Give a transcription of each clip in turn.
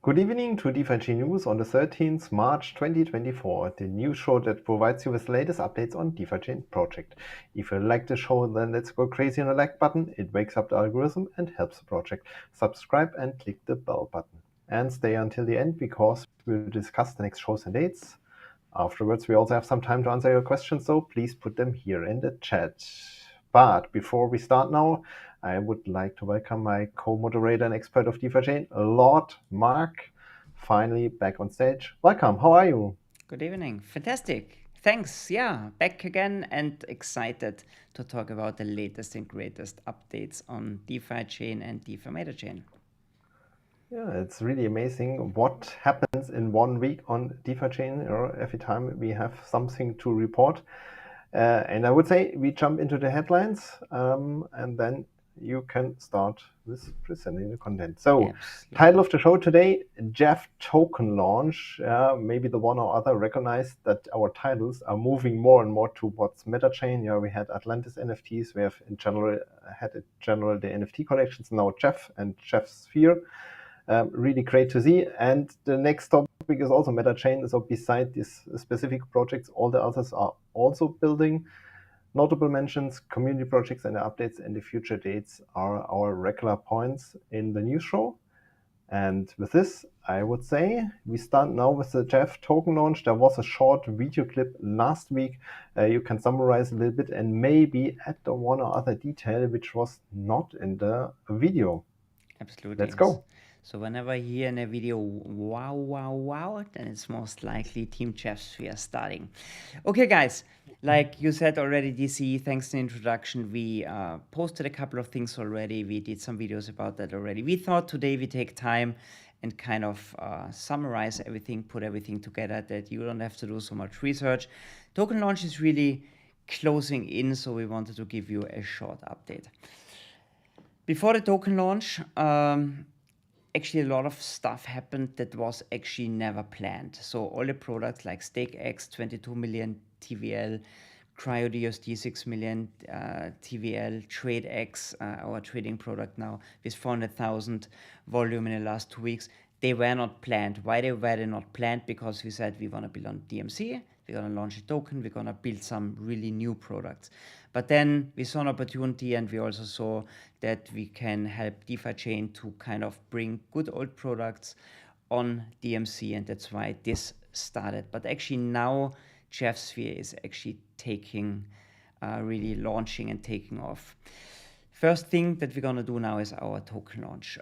Good evening to DeFiChain News on the 13th March 2024, the news show that provides you with the latest updates on DeFiChain project. If you like the show, then let's go crazy on the like button. It wakes up the algorithm and helps the project. Subscribe and click the bell button. And stay until the end because we'll discuss the next shows and dates. Afterwards, we also have some time to answer your questions, so please put them here in the chat. But before we start now, I would like to welcome my co-moderator and expert of DeFiChain, Lord Mark, finally back on stage. Welcome, how are you? Good evening. Fantastic. Thanks. Yeah, back again and excited to talk about the latest and greatest updates on DeFiChain and DeFi MetaChain. Yeah, it's really amazing what happens in 1 week on DeFiChain. Every time we have something to report. And I would say we jump into the headlines and then you can start with presenting the content. So, Absolutely. Title of the show today, Jeff token launch. Maybe the one or other recognized that our titles are moving more and more towards MetaChain. Yeah, we had Atlantis NFTs. We have in general the NFT collections. Now Jeff and Jeff Sphere. Really great to see. And the next topic is also MetaChain. So beside these specific projects, all the others are also building. Notable mentions, community projects and updates and the future dates are our regular points in the news show. And with this, I would say we start now with the Jeff token launch. There was a short video clip last week. You can summarize a little bit and maybe add the one or other detail which was not in the video. Absolutely. Let's go. So whenever you hear in a video, wow, wow, wow, then it's most likely Team Jeff Sphere starting. Okay, guys, like you said already, DC, thanks to the introduction, we posted a couple of things already. We did some videos about that already. We thought today we take time and kind of summarize everything, put everything together, that you don't have to do so much research. Token launch is really closing in, so we wanted to give you a short update. Before the token launch, actually a lot of stuff happened that was actually never planned. So all the products like StakeX, 22 million TVL, CryoDSD 6 million TVL, TradeX, our trading product now with 400,000 volume in the last 2 weeks, they were not planned. Why were they not planned? Because we said we want to build on DMC, we're going to launch a token, we're going to build some really new products. But then we saw an opportunity and we also saw that we can help DeFiChain to kind of bring good old products on DMC, and that's why this started. But actually now Jeff Sphere is actually taking, really launching and taking off. First thing that we're going to do now is our token launch.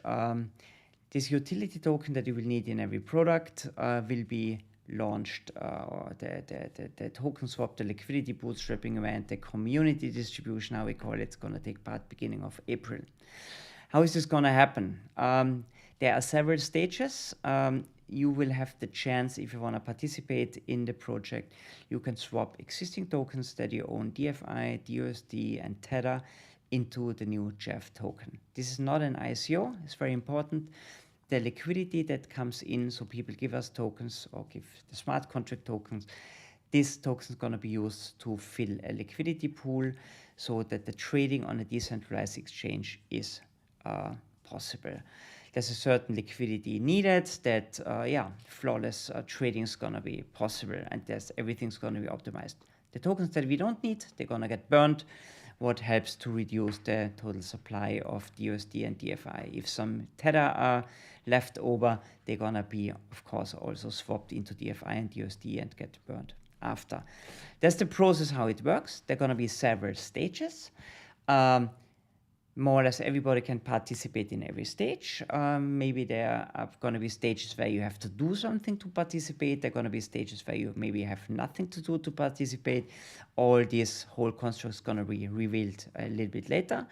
This utility token that you will need in every product will be launched, the token swap, the liquidity bootstrapping event, the community distribution, how we call it's going to take part beginning of April. How is this going to happen? There are several stages. You will have the chance, if you want to participate in the project, you can swap existing tokens that you own, DFI, DUSD, and Tether, into the new Jeff token. This is not an ICO, it's very important. The liquidity that comes in, so people give us tokens or give the smart contract tokens, this token is going to be used to fill a liquidity pool so that the trading on a decentralized exchange is possible. There's a certain liquidity needed that, flawless trading is going to be possible, and everything's going to be optimized. The tokens that we don't need, they're going to get burned, what helps to reduce the total supply of DUSD and DFI. If some Tether are left over, they're going to be, of course, also swapped into DFI and DUSD and get burned after. That's the process how it works. There are going to be several stages. More or less everybody can participate in every stage. Maybe there are going to be stages where you have to do something to participate. There are going to be stages where you maybe have nothing to do to participate. All this whole construct is going to be revealed a little bit later.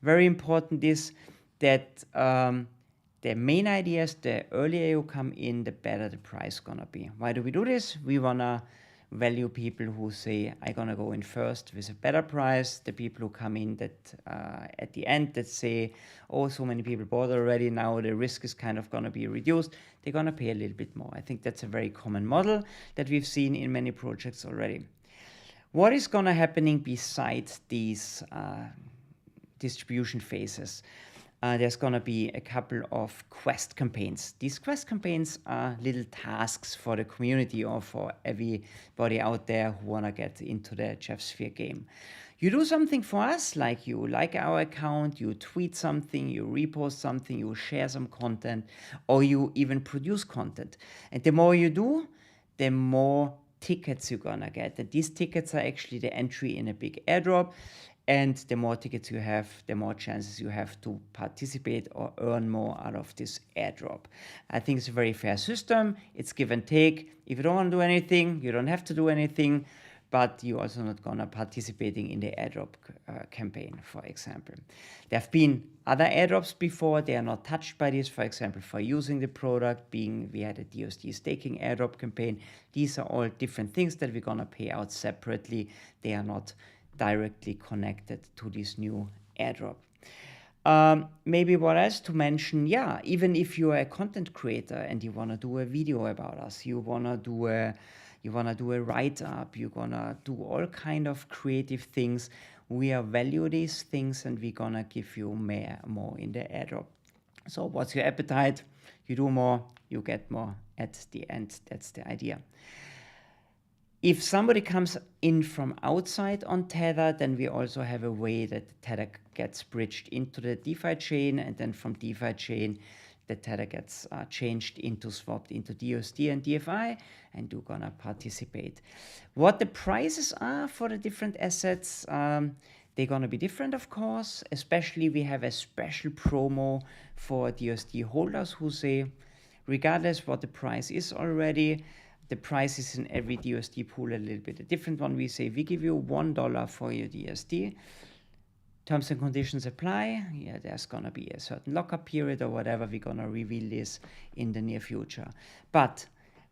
Very important is that the main idea is the earlier you come in, the better the price is going to be. Why do we do this? We want to value people who say, I'm going to go in first with a better price. The people who come in that at the end that say, oh, so many people bought already, now the risk is kind of going to be reduced, they're going to pay a little bit more. I think that's a very common model that we've seen in many projects already. What is going to happening besides these distribution phases? there's going to be a couple of quest campaigns. These quest campaigns are little tasks for the community or for everybody out there who want to get into the JeffSphere game. You do something for us, like you like our account, you tweet something, you repost something, you share some content, or you even produce content. And the more you do, the more tickets you're gonna get. And these tickets are actually the entry in a big airdrop. And the more tickets you have, the more chances you have to participate or earn more out of this airdrop. I think it's a very fair system. It's give and take. If you don't want to do anything, you don't have to do anything, but you're also not gonna participating in the airdrop campaign, for example. There have been other airdrops before. They are not touched by this. For example, for using the product, we had a DSD staking airdrop campaign. These are all different things that we're gonna pay out separately. They are not directly connected to this new airdrop. Maybe what else to mention? Yeah, even if you are a content creator and you want to do a video about us, you want to do a write-up, you're going to do all kind of creative things. We value these things and we're going to give you more in the airdrop. So what's your appetite? You do more, you get more at the end. That's the idea. If somebody comes in from outside on Tether, then we also have a way that Tether gets bridged into the DeFiChain, and then from DeFiChain, the Tether gets swapped into DUSD and DFI, and you're gonna participate. What the prices are for the different assets, they're gonna be different, of course. Especially we have a special promo for DUSD holders who say, regardless what the price is already, the price is in every DUSD pool a little bit a different one. We say we give you $1 for your DUSD. Terms and conditions apply. Yeah, there's going to be a certain lockup period or whatever. We're going to reveal this in the near future. But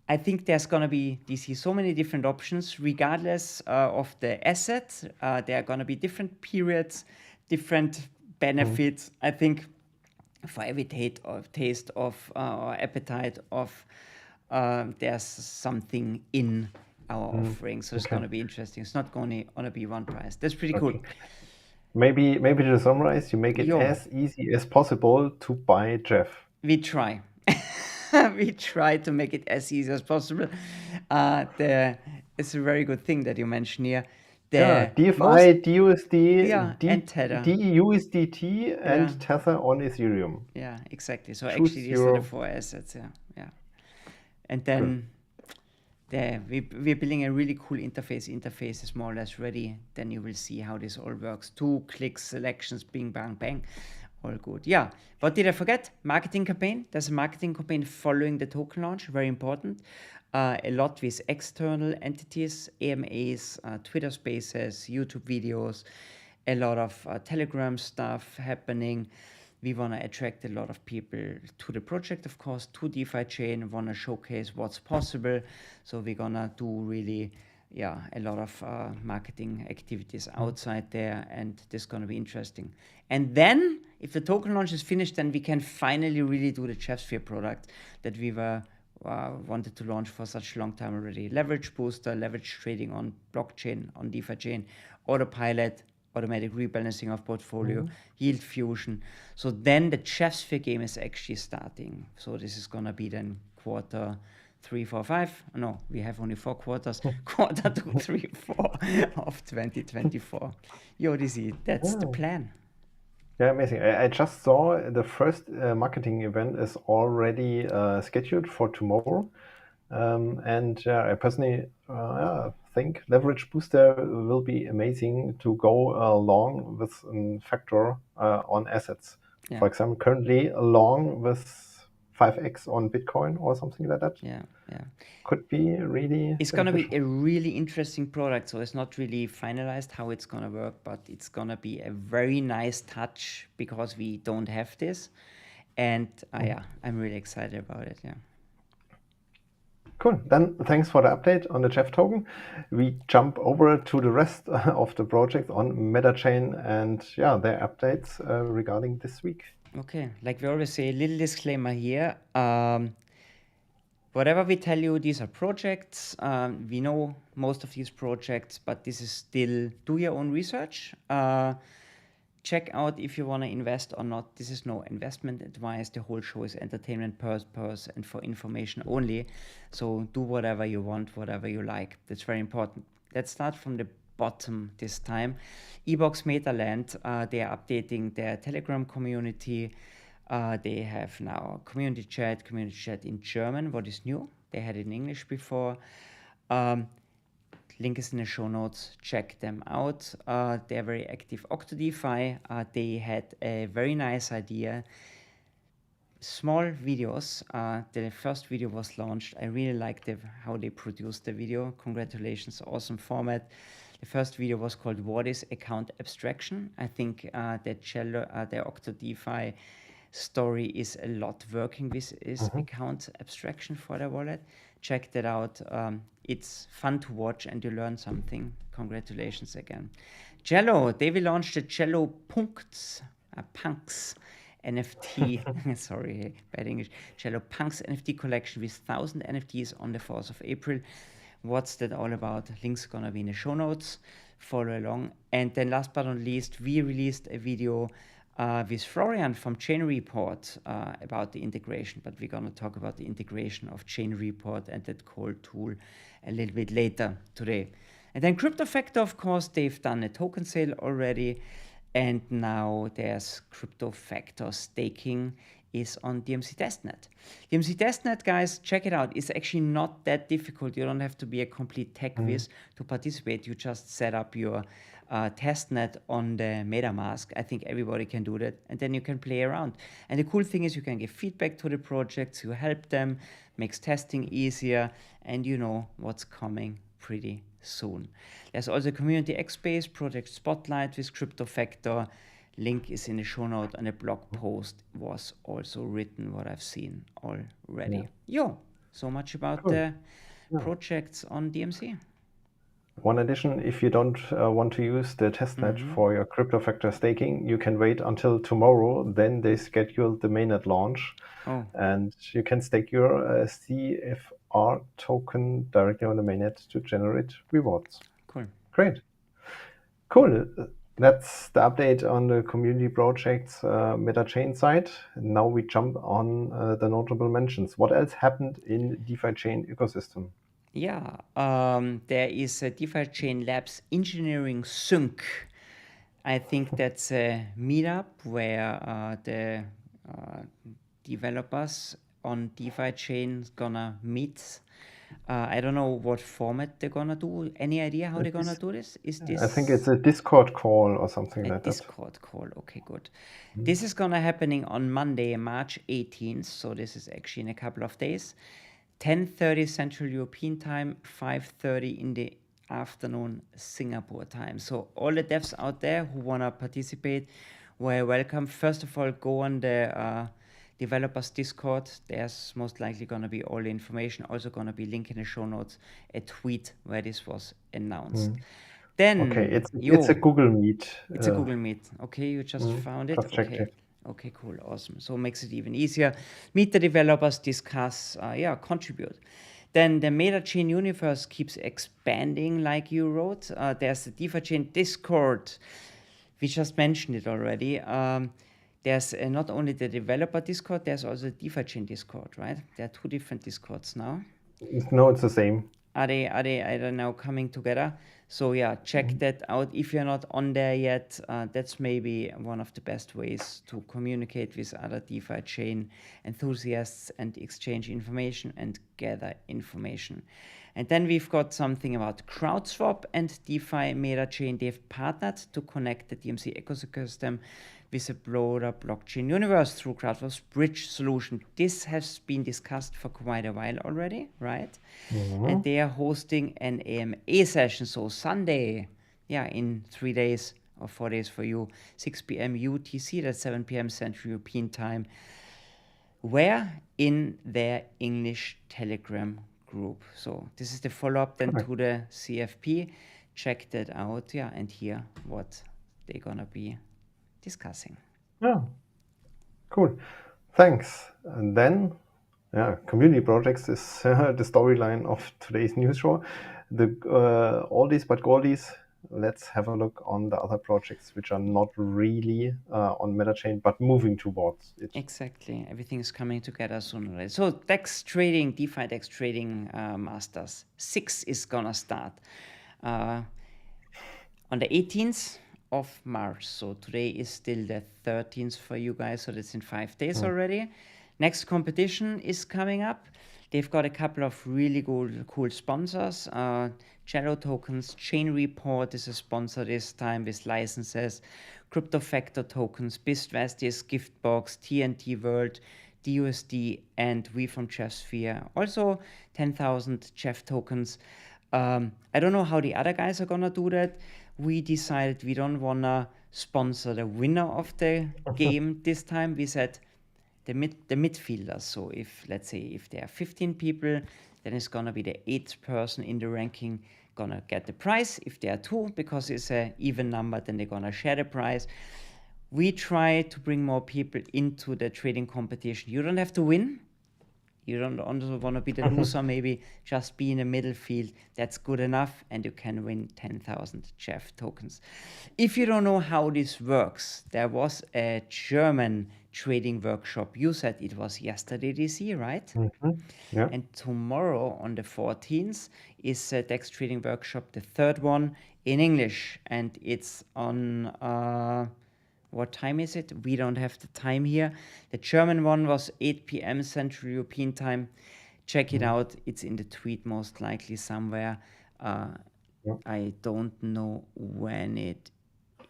I think there's going to be, you see so many different options regardless of the asset. There are going to be different periods, different benefits. I think for every taste of or appetite of there's something in our offering, so it's going to be interesting. It's not going to be one price. That's pretty cool. Maybe to summarize, you make it as easy as possible to buy Jeff. We try. We try to make it as easy as possible. It's a very good thing that you mentioned here. DFI, DUSD, and Tether. DUSDT, and Tether on Ethereum. Yeah, exactly. So actually, these are the 4 assets. Yeah. And then we're building a really cool interface. Interface is more or less ready. Then you will see how this all works. 2 clicks, selections, bing, bang, bang. All good. Yeah. What did I forget? Marketing campaign. There's a marketing campaign following the token launch. Very important. A lot with external entities, AMAs, Twitter spaces, YouTube videos, a lot of Telegram stuff happening. We want to attract a lot of people to the project, of course, to DeFiChain, want to showcase what's possible. So we're going to do really, a lot of marketing activities outside there, and this is going to be interesting. And then, if the token launch is finished, then we can finally really do the JeffSphere product that we wanted to launch for such a long time already. Leverage booster, leverage trading on blockchain, on DeFiChain, autopilot, automatic rebalancing of portfolio, yield fusion. So then the JeffSphere game is actually starting. So this is going to be then quarter 3, 4, 5. No, we have only 4 quarters. Quarter 2, 3, 4 of 2024. Dizzy, that's the plan. Yeah, amazing. I just saw the first marketing event is already scheduled for tomorrow. And I personally think Leverage Booster will be amazing to go along with a factor on assets. For example, currently along with 5x on Bitcoin or something like that. Yeah. Could be really. It's going to be a really interesting product. So it's not really finalized how it's going to work, but it's going to be a very nice touch because we don't have this. And I'm really excited about it. Yeah. Cool. Then thanks for the update on the Jeff token. We jump over to the rest of the project on MetaChain and their updates regarding this week. Okay. Like we always say, a little disclaimer here. Whatever we tell you, these are projects. We know most of these projects, but this is still do your own research. check out if you want to invest or not. This is no investment advice. The whole show is entertainment purpose and for information only. So do whatever you want, whatever you like. That's very important. Let's start from the bottom this time. Ebox Metaland, they are updating their Telegram community. They have now community chat in German, what is new. They had it in English before. Link is in the show notes. Check them out. They're very active. OctoDeFi, they had a very nice idea. Small videos. The first video was launched. I really liked how they produced the video. Congratulations, awesome format. The first video was called "What is Account Abstraction?" I think that the OctoDeFi story is a lot working with is account abstraction for the wallet. Check that out. It's fun to watch and you learn something. Congratulations again. Cello, they will launch the Cello Punks NFT. Sorry, bad English. Cello Punks NFT collection with 1,000 NFTs on the 4th of April. What's that all about? Link's gonna be in the show notes. Follow along. And then last but not least, we released a video with Florian from Chain Report about the integration, but we're going to talk about the integration of Chain Report and that core tool a little bit later today. And then Crypto Factor, of course, they've done a token sale already, and now there's Crypto Factor staking is on DMC testnet. DMC testnet, guys, check it out. It's actually not that difficult. You don't have to be a complete tech whiz to participate. You just set up your testnet on the MetaMask. I think everybody can do that, and then you can play around. And the cool thing is you can give feedback to the projects, you help them, makes testing easier, and you know what's coming pretty soon. There's also Community X Space, Project Spotlight with Crypto Factor. Link is in the show note, and a blog post was also written, what I've seen already. So much about the projects on DMC. One addition, if you don't want to use the testnet for your Crypto Factor staking, you can wait until tomorrow. Then they schedule the mainnet launch, and you can stake your CFR token directly on the mainnet to generate rewards. Cool. Great. Cool. That's the update on the community projects MetaChain side. Now we jump on the notable mentions. What else happened in DeFiChain ecosystem? Yeah, there is a DeFiChain Labs Engineering Sync. I think that's a meetup where the developers on DeFiChain gonna meet. I don't know what format they're gonna do. Any idea how they're gonna do this? Is this? I think it's a Discord call or something like that. Discord call. Okay, good. This is gonna happening on Monday, March 18th. So this is actually in a couple of days. 10:30 Central European time, 5:30 in the afternoon Singapore time. So all the devs out there who wanna participate, we're welcome. First of all, go on the developers Discord. There's most likely going to be all the information. Also going to be link in the show notes, a tweet where this was announced. Then it's a Google Meet. It's a Google Meet. Okay, you just found it. Just checked it. Okay, cool, awesome. So it makes it even easier. Meet the developers, discuss, contribute. Then the MetaChain universe keeps expanding, like you wrote. There's the DeFiChain Discord. We just mentioned it already. There's not only the developer Discord, there's also the DeFiChain Discord, right? There are two different Discords now. No, it's the same. Are they now coming together? So yeah, check that out. If you're not on there yet, that's maybe one of the best ways to communicate with other DeFiChain enthusiasts and exchange information and gather information. And then we've got something about CrowdSwap and DeFi MetaChain. They've partnered to connect the DMC ecosystem with a broader blockchain universe through CrowdSwap's bridge solution. This has been discussed for quite a while already, right? And they are hosting an AMA session. So Sunday, in 3 days or 4 days for you, 6 p.m. UTC, that's 7 p.m. Central European time. Where? In their English Telegram group. So this is the follow-up then to the CFP. Check that out, and hear what they're gonna be discussing. Yeah, cool. Thanks. And then, community projects is the storyline of today's news show. The oldies but goldies let's have a look on the other projects which are not really on MetaChain, but moving towards it. Exactly. Everything is coming together sooner or later. So DEX trading, DeFi DEX trading masters 6 is gonna start on the 18th of March. So today is still the 13th for you guys, so that's in 5 days already. Next competition is coming up. They've got a couple of really cool sponsors. Jello Tokens, Chain Report is a sponsor this time with licenses. Crypto Factor Tokens, Bistvestis, Giftbox, TNT World, DUSD, and we from Chefsphere. Also 10,000 Chef tokens. I don't know how the other guys are gonna do that. We decided we don't wanna sponsor the winner of the game this time. We said the midfielders. So if, let's say, if there are 15 people, then it's gonna be the 8th person in the ranking gonna get the prize. If there are 2, because it's an even number, then they're gonna share the prize. We try to bring more people into the trading competition. You don't have to win. You don't also want to be the loser, maybe just be in the middle field. That's good enough, and you can win 10,000 Jeff tokens. If you don't know how this works, there was a German trading workshop. You said it was yesterday, DC, right? Yeah. And tomorrow on the 14th is a DEX trading workshop, the third one in English, and it's on what time is it? We don't have the time here. The German one was 8 p.m. Central European time. Check it out. It's in the tweet most likely somewhere. I don't know when it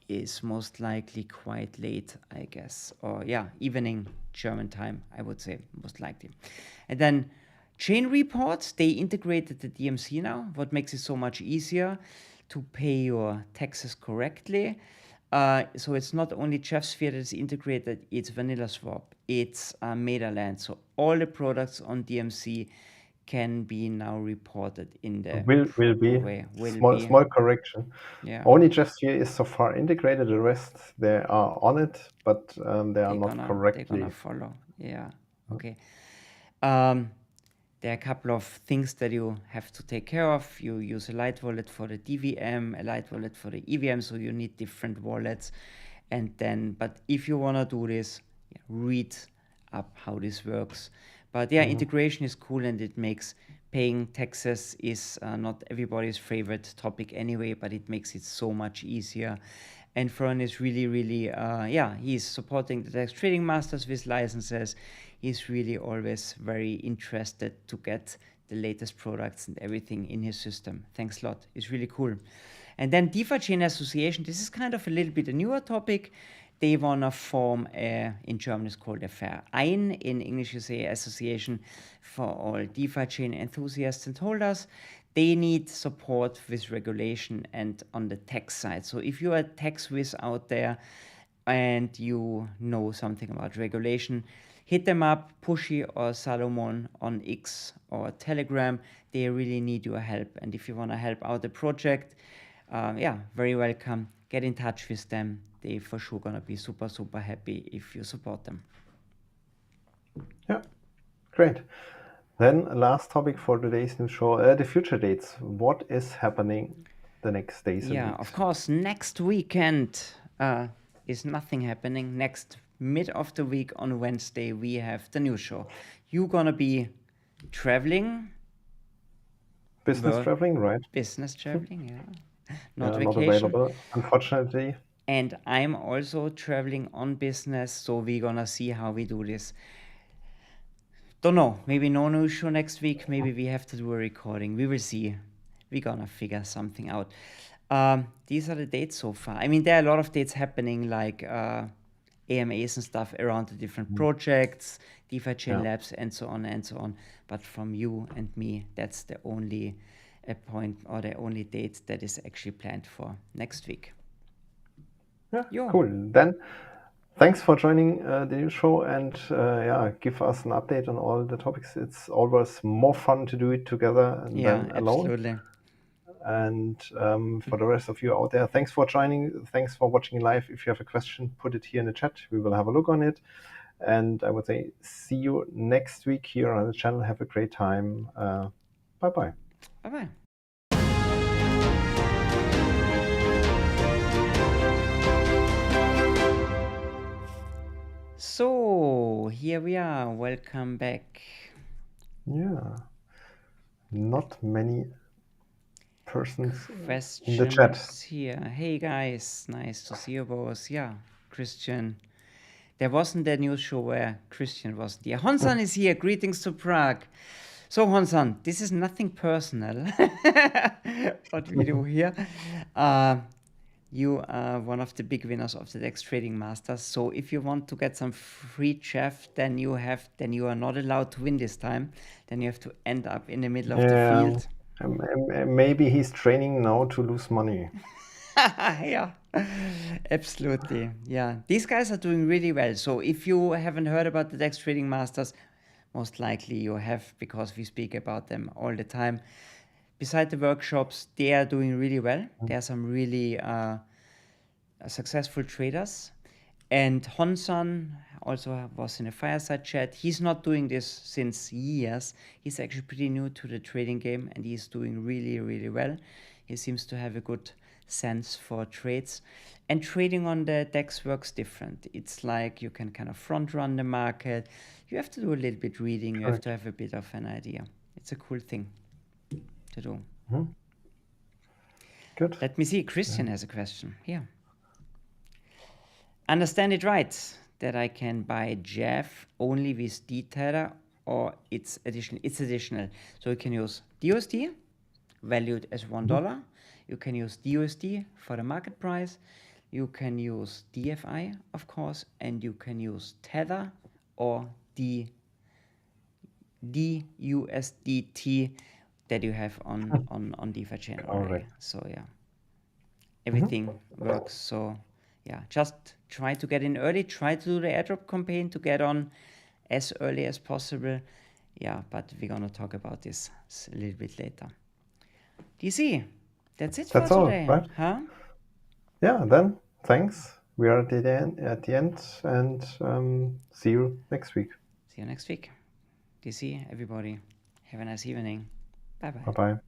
is, most likely quite late, I guess. Or yeah, evening German time, I would say, most likely. And then Chain Reports, they integrated the DMC now, what makes it so much easier to pay your taxes correctly. So it's not only Chefsphere that is integrated, it's Vanilla Swap, it's Metaland. So all the products on DMC can be now reported in the Will be. way. Small correction. Yeah. Only Chefsphere is so far integrated. The rest, they are on it, but they are not They're correctly. gonna follow. Yeah. Okay. There are a couple of things that you have to take care of. You use a light wallet for the DVM, a light wallet for the EVM, so you need different wallets. And then, but if you want to do this, read up how this works. But yeah, integration is cool, and it makes paying taxes is not everybody's favorite topic anyway, but it makes it so much easier. And Fern is really, he's supporting the DEX trading masters with licenses. He's really always very interested to get the latest products and everything in his system. Thanks a lot. It's really cool. And then DeFiChain Association, this is kind of a little bit a newer topic. They want to form in German it's called a Verein. In English you say association for all DeFiChain enthusiasts and holders. They need support with regulation and on the tax side. So if you're a tax whiz out there and you know something about regulation, hit them up, Pushy or Salomon on X or Telegram. They really need your help. And if you want to help out the project, very welcome. Get in touch with them. They for sure gonna be super happy if you support them. Yeah, great. Then last topic for today's news show, the future dates. What is happening the next days and Yeah, weeks? of course, next weekend is nothing happening. Next mid of the week on Wednesday, we have the news show. You gonna be traveling? Business traveling, right? Business traveling, yeah. Not Not vacation. available, unfortunately. And I'm also traveling on business, so we're gonna see how we do this. Don't know, maybe no news show next week, maybe we have to do a recording. We will see. We're gonna figure something out. These are the dates so far. I mean, there are a lot of dates happening, like AMAs and stuff around the different projects, DeFiChain Labs, and so on and so on. But from you and me, that's the only point or the only date that is actually planned for next week. Yeah, cool. Then thanks for joining the news show and give us an update on all the topics. It's always more fun to do it together than alone. Absolutely. And for the rest of you out there, thanks for joining. Thanks for watching live. If you have a question, put it here in the chat. We will have a look on it. And I would say see you next week here on the channel. Have a great time. Bye-bye. Bye-bye. here we are. Welcome back. Yeah. Not many persons in the Questions chat. here. Hey guys, nice to see you both. Yeah, Christian. There wasn't a news show where Christian wasn't here. Honsan is here. Greetings to Prague. So Honsan, this is nothing personal. What we do here. You are one of the big winners of the DEX Trading Masters. So if you want to get some free chaff, then you are not allowed to win this time. Then you have to end up in the middle of the field. Maybe he's training now to lose money. Yeah, absolutely. Yeah, these guys are doing really well. So if you haven't heard about the DEX Trading Masters, most likely you have, because we speak about them all the time. Beside the workshops, they are doing really well. There are some really successful traders. And Honsan also was in a fireside chat. He's not doing this since years. He's actually pretty new to the trading game, and he's doing really, really well. He seems to have a good sense for trades. And trading on the DEX works different. It's like you can kind of front run the market. You have to do a little bit reading. You have to have a bit of an idea. It's a cool thing to do. Good. Let me see. Christian has a question. Yeah. Understand it right that I can buy Jeff only with D-Tether, or it's additional? It's additional. So you can use DUSD valued as $1. You can use DUSD for the market price. You can use DFI, of course, and you can use Tether or DUSDT that you have on DeFiChain already. Alright. So yeah, everything works. So yeah, just try to get in early. Try to do the airdrop campaign to get on as early as possible. Yeah, but we're gonna talk about this a little bit later. DC, that's it for today, all, right? Huh? Yeah, then thanks. We are at the end, and see you next week. See you next week. DC, everybody, have a nice evening. Bye bye. Bye bye.